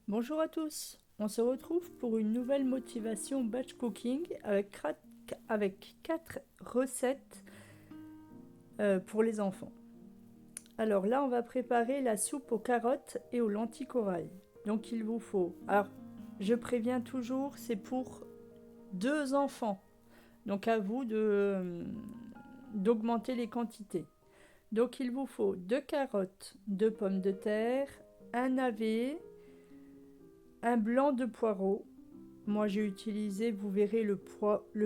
Bonjour à tous, on se retrouve pour une nouvelle motivation batch cooking avec 4 recettes pour les enfants. Alors là, on va préparer la soupe aux carottes et aux lentilles corail. Donc il vous faut, alors je préviens toujours, c'est pour 2 enfants. Donc à vous d'augmenter les quantités. Donc il vous faut 2 carottes, 2 pommes de terre, un navet, un blanc de poireau. Moi j'ai utilisé, vous verrez, le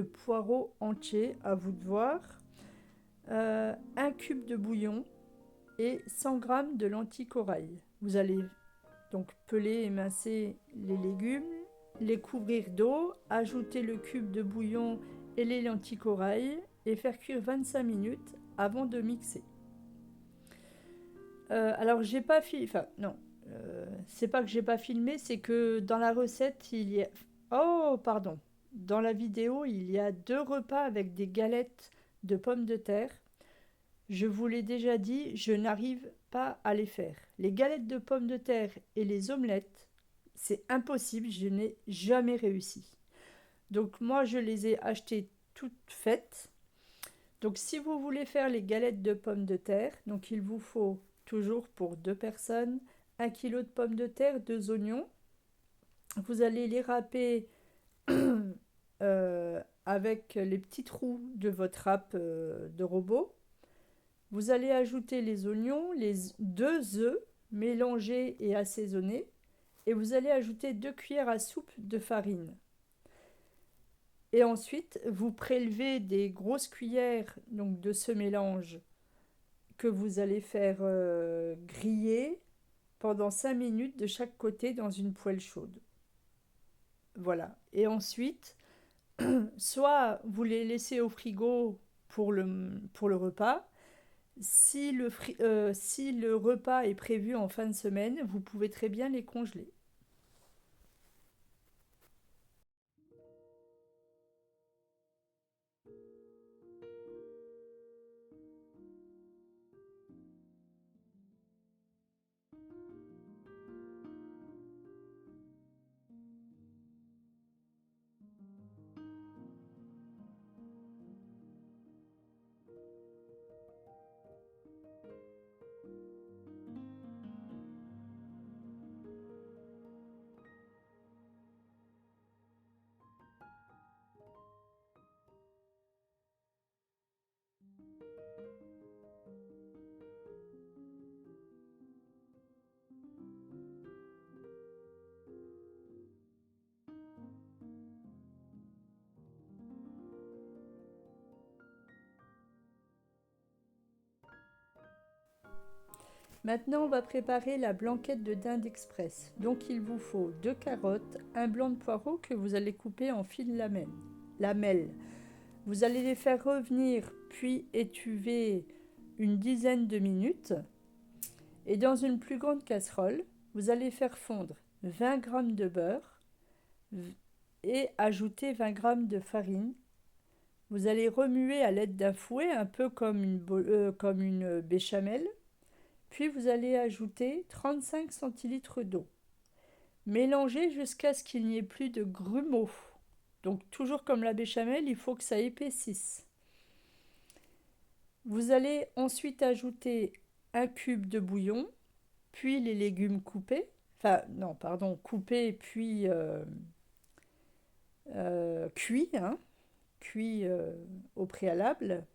poireau entier, à vous de voir. Un cube de bouillon et 100 g de lentilles corail. Vous allez donc peler, émincer les légumes, les couvrir d'eau, ajouter le cube de bouillon et les lentilles corail et faire cuire 25 minutes avant de mixer. Alors j'ai pas filmé, enfin non, c'est pas que j'ai pas filmé, c'est que dans la recette il y a, oh pardon, dans la vidéo il y a 2 repas avec des galettes de pommes de terre. Je vous l'ai déjà dit, je n'arrive pas à les faire. Les galettes de pommes de terre et les omelettes, c'est impossible, je n'ai jamais réussi. Donc moi je les ai achetées toutes faites. Donc si vous voulez faire les galettes de pommes de terre, donc il vous faut toujours pour 2 personnes 1 kg de pommes de terre, 2 oignons. Vous allez les râper avec les petits trous de votre râpe de robot. Vous allez ajouter les oignons, les 2 œufs mélangés et assaisonnés. Et vous allez ajouter 2 cuillères à soupe de farine. Et ensuite, vous prélevez des grosses cuillères donc, de ce mélange que vous allez faire griller pendant 5 minutes de chaque côté dans une poêle chaude. Voilà. Et ensuite, soit vous les laissez au frigo pour le repas. Si le repas est prévu en fin de semaine, vous pouvez très bien les congeler. Maintenant, on va préparer la blanquette de dinde express. Donc, il vous faut 2 carottes, un blanc de poireau que vous allez couper en fines lamelles. Vous allez les faire revenir puis étuver une dizaine de minutes. Et dans une plus grande casserole, vous allez faire fondre 20 g de beurre et ajouter 20 g de farine. Vous allez remuer à l'aide d'un fouet, un peu comme une béchamel. Puis vous allez ajouter 35 centilitres d'eau. Mélangez jusqu'à ce qu'il n'y ait plus de grumeaux. Donc toujours comme la béchamel, il faut que ça épaississe. Vous allez ensuite ajouter un cube de bouillon, puis les légumes coupés. Enfin, non, pardon, coupés puis cuits, hein, cuits au préalable.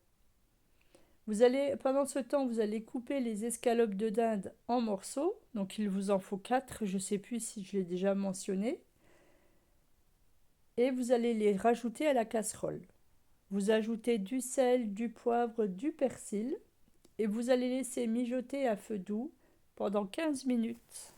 Pendant ce temps, vous allez couper les escalopes de dinde en morceaux. Donc il vous en faut 4, je ne sais plus si je l'ai déjà mentionné. Et vous allez les rajouter à la casserole. Vous ajoutez du sel, du poivre, du persil et vous allez laisser mijoter à feu doux pendant 15 minutes.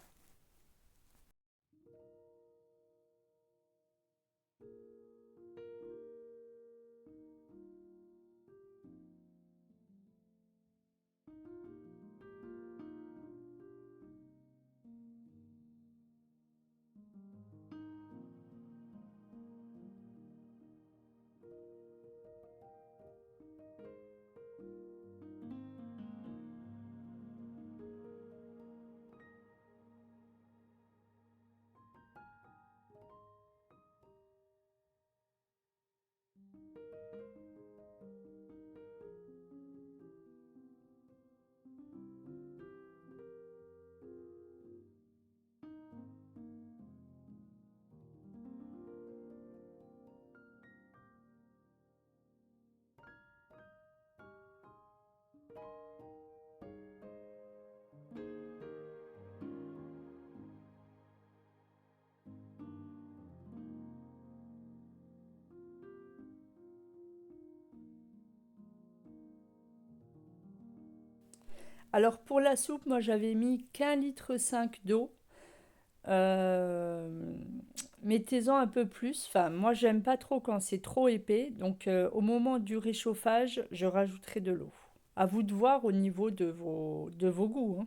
Alors pour la soupe, moi j'avais mis qu'un litre 5 d'eau. Euh, Mettez-en un peu plus. Enfin, moi j'aime pas trop quand c'est trop épais. Donc au moment du réchauffage, je rajouterai de l'eau. À vous de voir au niveau de vos goûts, hein.